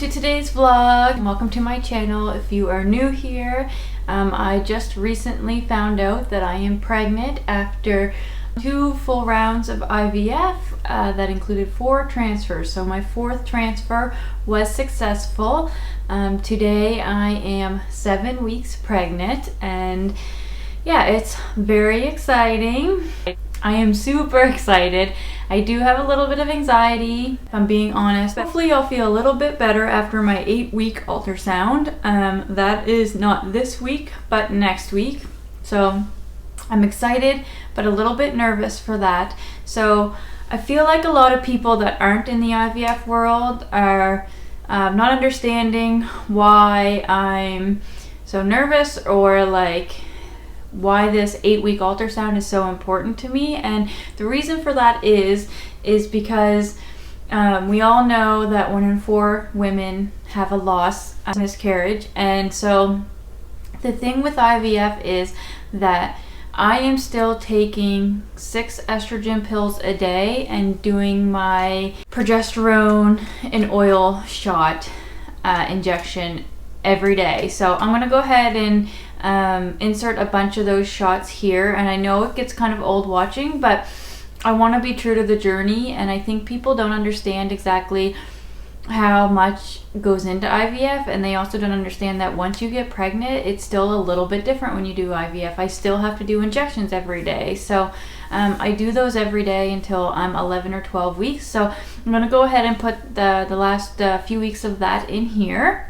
to today's vlog. Welcome to my channel. If you are new here, I just recently found out that I am pregnant after 2 full rounds of IVF that included 4 transfers. So my 4th transfer was successful. Today I am 7 weeks pregnant, and yeah, it's very exciting. I am super excited. I do have a little bit of anxiety, if I'm being honest. Hopefully I'll feel a little bit better after my 8-week ultrasound. That is not this week, but next week. So I'm excited, but a little bit nervous for that. So I feel like a lot of people that aren't in the IVF world are not understanding why I'm so nervous, or like why this 8-week ultrasound is so important to me. And the reason for that is because we all know that 1 in 4 women have a loss, miscarriage. And so the thing with IVF is that I am still taking 6 estrogen pills a day and doing my progesterone and oil shot injection every day. So I'm gonna go ahead and insert a bunch of those shots here. And I know it gets kind of old watching, but I want to be true to the journey. And I think people don't understand exactly how much goes into IVF, and they also don't understand that once you get pregnant, it's still a little bit different when you do IVF. I still have to do injections every day. So I do those every day until I'm 11 or 12 weeks. So I'm going to go ahead and put the last few weeks of that in here.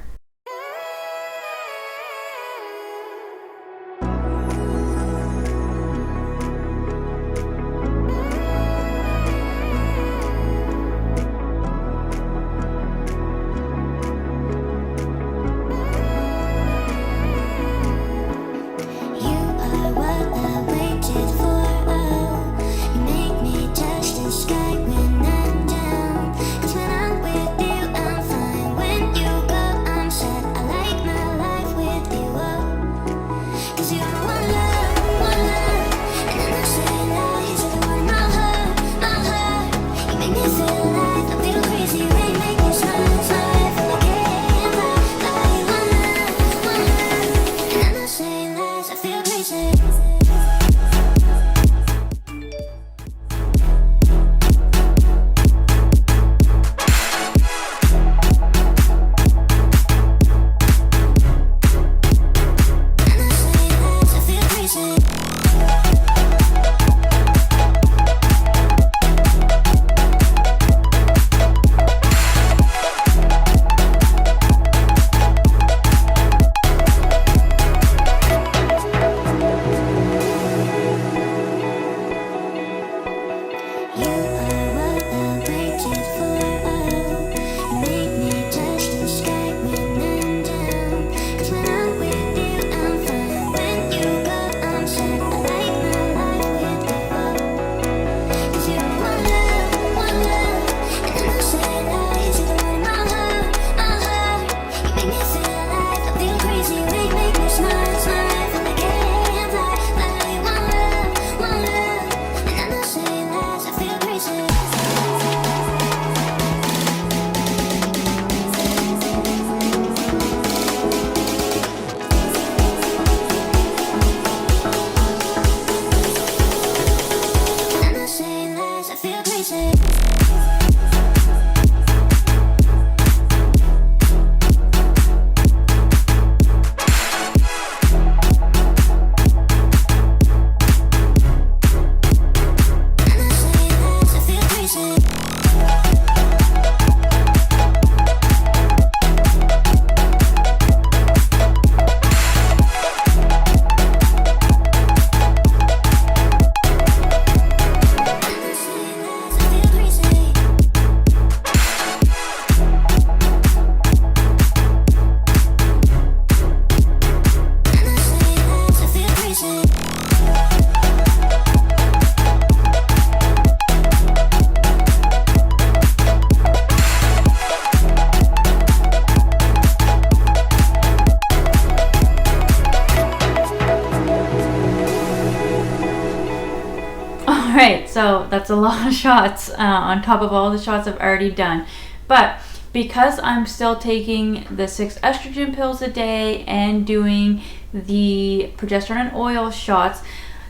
Alright, so that's a lot of shots on top of all the shots I've already done. But because I'm still taking the 6 estrogen pills a day and doing the progesterone and oil shots,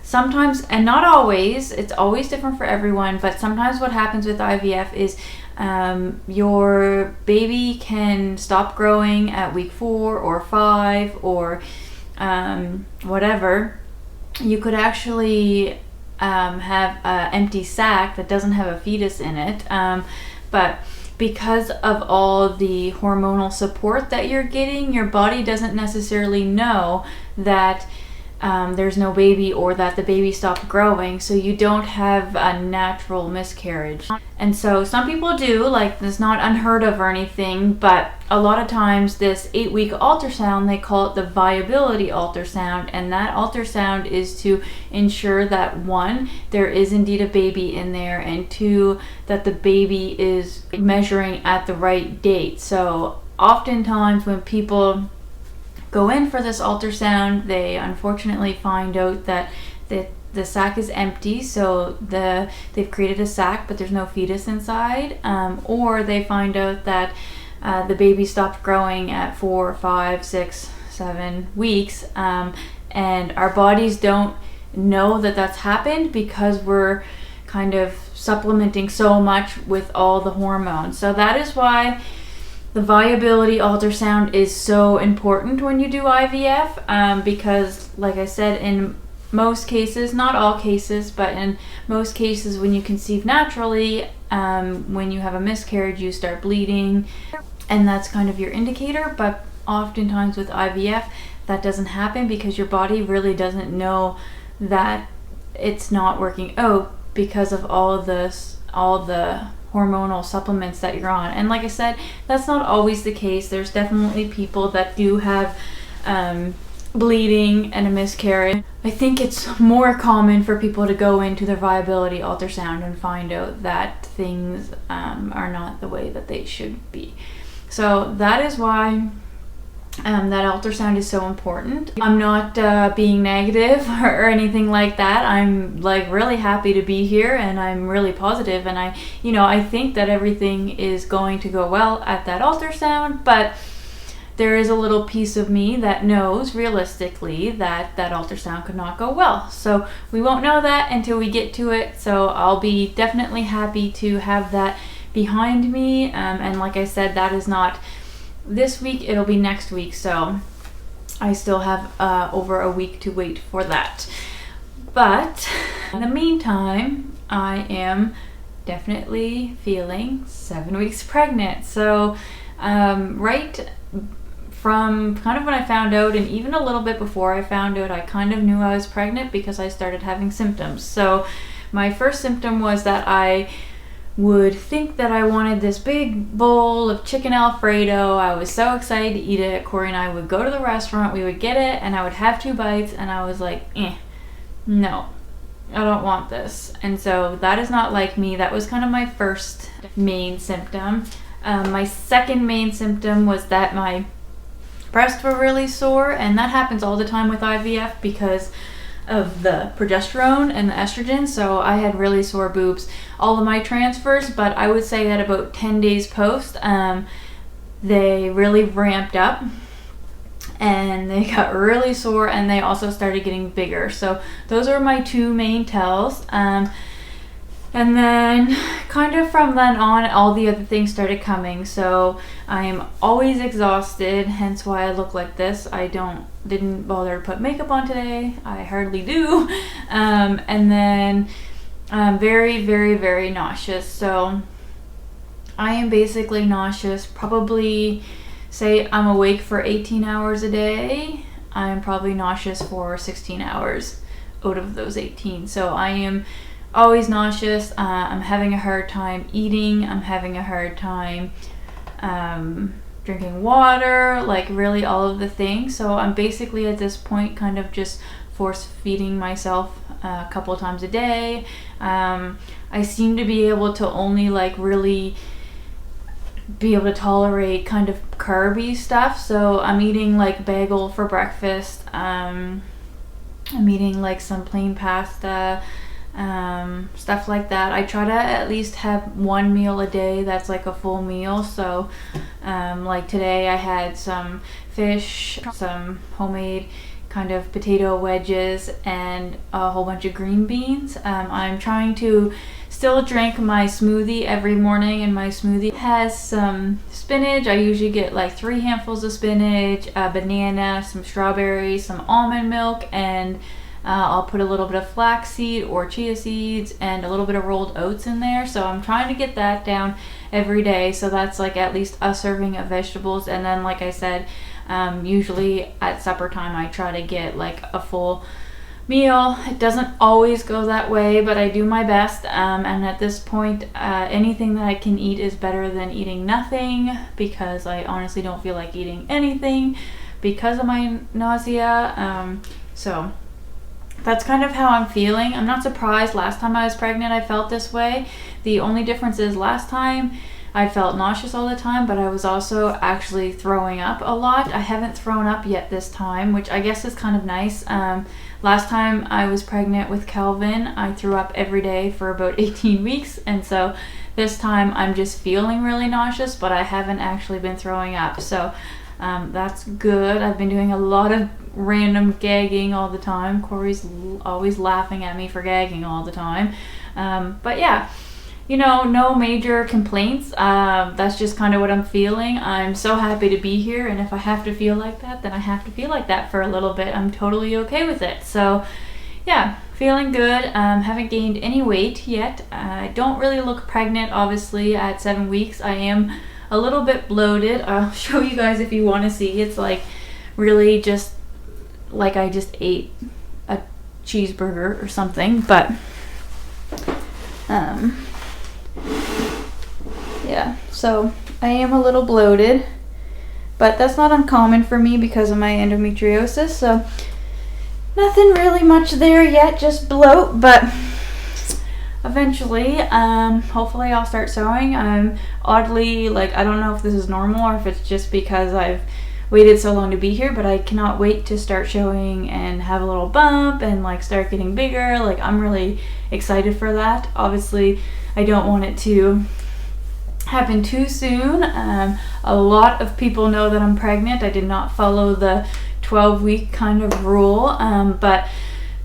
sometimes, and not always, it's always different for everyone, but sometimes what happens with IVF is your baby can stop growing at week 4 or 5 or whatever. You could actually have an empty sac that doesn't have a fetus in it, but because of all the hormonal support that you're getting, your body doesn't necessarily know that there's no baby or that the baby stopped growing, so you don't have a natural miscarriage. And so some people do, like, it's not unheard of or anything, but a lot of times this 8-week ultrasound, they call it the viability ultrasound, and that ultrasound is to ensure that 1, there is indeed a baby in there, and 2, that the baby is measuring at the right date. So oftentimes when people go in for this ultrasound, they unfortunately find out that the sac is empty, so they've created a sac but there's no fetus inside, or they find out that the baby stopped growing at 4, 5, 6, 7 weeks, and our bodies don't know that that's happened because we're kind of supplementing so much with all the hormones. So that is why the viability ultrasound is so important when you do IVF, because, like I said, in most cases, not all cases, but in most cases when you conceive naturally, when you have a miscarriage, you start bleeding, and that's kind of your indicator. But oftentimes with IVF, that doesn't happen because your body really doesn't know that it's not working out because of all the hormonal supplements that you're on. And like I said, that's not always the case. There's definitely people that do have bleeding and a miscarriage. I think it's more common for people to go into their viability ultrasound and find out that things are not the way that they should be. So that is why that ultrasound is so important. I'm not being negative or anything like that. I'm like really happy to be here, and I'm really positive, and I think that everything is going to go well at that ultrasound, but there is a little piece of me that knows realistically that that ultrasound could not go well. So we won't know that until we get to it. So I'll be definitely happy to have that behind me. And like I said, that is not this week, it'll be next week. So I still have over a week to wait for that. But in the meantime, I am definitely feeling 7 weeks pregnant. So right from kind of when I found out, and even a little bit before I found out, I kind of knew I was pregnant because I started having symptoms. So my first symptom was that I would think that I wanted this big bowl of chicken Alfredo. I was so excited to eat it. Corey and I would go to the restaurant, we would get it, and I would have 2 bites, and I was like, no, I don't want this. And so that is not like me. That was kind of my first main symptom. My second main symptom was that my breasts were really sore, and that happens all the time with IVF because of the progesterone and the estrogen. So I had really sore boobs all of my transfers, but I would say that about 10 days post, they really ramped up and they got really sore, and they also started getting bigger. So those were my 2 main tells. And then kind of from then on, all the other things started coming. So I am always exhausted, hence why I look like this. I didn't bother to put makeup on today. I hardly do. And then very, very, very nauseous. So I am basically nauseous. Probably say I'm awake for 18 hours a day. I'm probably nauseous for 16 hours out of those 18. So I am always nauseous. I'm having a hard time eating. I'm having a hard time drinking water, like really all of the things. So I'm basically at this point kind of just force feeding myself a couple of times a day. I seem to be able to only like really be able to tolerate kind of carby stuff. So I'm eating like bagel for breakfast. I'm eating like some plain pasta. stuff like that. I try to at least have one meal a day that's like a full meal. So like today I had some fish, some homemade kind of potato wedges, and a whole bunch of green beans. I'm trying to still drink my smoothie every morning, and my smoothie has some spinach. I usually get like 3 handfuls of spinach, a banana, some strawberries, some almond milk, and I'll put a little bit of flaxseed or chia seeds and a little bit of rolled oats in there. So I'm trying to get that down every day. So that's like at least a serving of vegetables. And then, like I said, usually at supper time I try to get like a full meal. It doesn't always go that way, but I do my best. And at this point, anything that I can eat is better than eating nothing, because I honestly don't feel like eating anything because of my nausea. So that's kind of how I'm feeling. I'm not surprised. Last time I was pregnant, I felt this way. The only difference is last time I felt nauseous all the time, but I was also actually throwing up a lot. I haven't thrown up yet this time, which I guess is kind of nice. Last time I was pregnant with Calvin, I threw up every day for about 18 weeks. And so this time I'm just feeling really nauseous, but I haven't actually been throwing up. So that's good. I've been doing a lot of random gagging all the time. Corey's always laughing at me for gagging all the time. But yeah, you know, no major complaints. That's just kind of what I'm feeling. I'm so happy to be here, and if I have to feel like that, then I have to feel like that for a little bit. I'm totally okay with it. So yeah, feeling good. Haven't gained any weight yet. I don't really look pregnant, obviously, at 7 weeks. I am a little bit bloated. I'll show you guys if you want to see. It's like really just like I just ate a cheeseburger or something. But yeah, so I am a little bloated, but that's not uncommon for me because of my endometriosis. So nothing really much there yet, just bloat, but eventually, hopefully I'll start sewing. I'm oddly, like, I don't know if this is normal or if it's just because I've waited so long to be here, but I cannot wait to start showing and have a little bump and like start getting bigger. Like, I'm really excited for that. Obviously, I don't want it to happen too soon. A lot of people know that I'm pregnant. I did not follow the 12-week kind of rule, but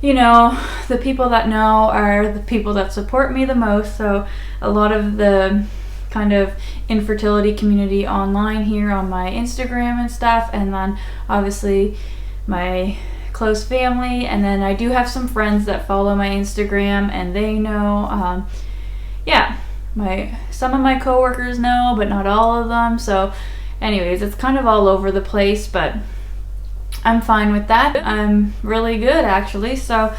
you know, the people that know are the people that support me the most. So a lot of the kind of infertility community online here on my Instagram and stuff, and then obviously my close family, and then I do have some friends that follow my Instagram and they know. Yeah, some of my coworkers know, but not all of them. So anyways, it's kind of all over the place, but I'm fine with that. I'm really good, actually. So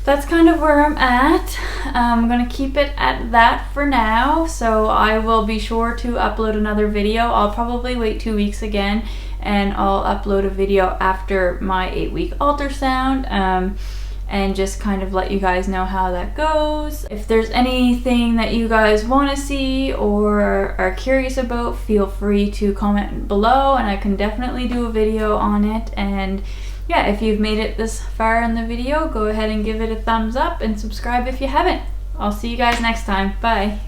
that's kind of where I'm at. I'm gonna keep it at that for now. So I will be sure to upload another video. I'll probably wait 2 weeks again, and I'll upload a video after my 8-week ultrasound, and just kind of let you guys know how that goes. If there's anything that you guys want to see or are curious about, feel free to comment below and I can definitely do a video on it. And yeah, if you've made it this far in the video, go ahead and give it a thumbs up and subscribe if you haven't. I'll see you guys next time. Bye.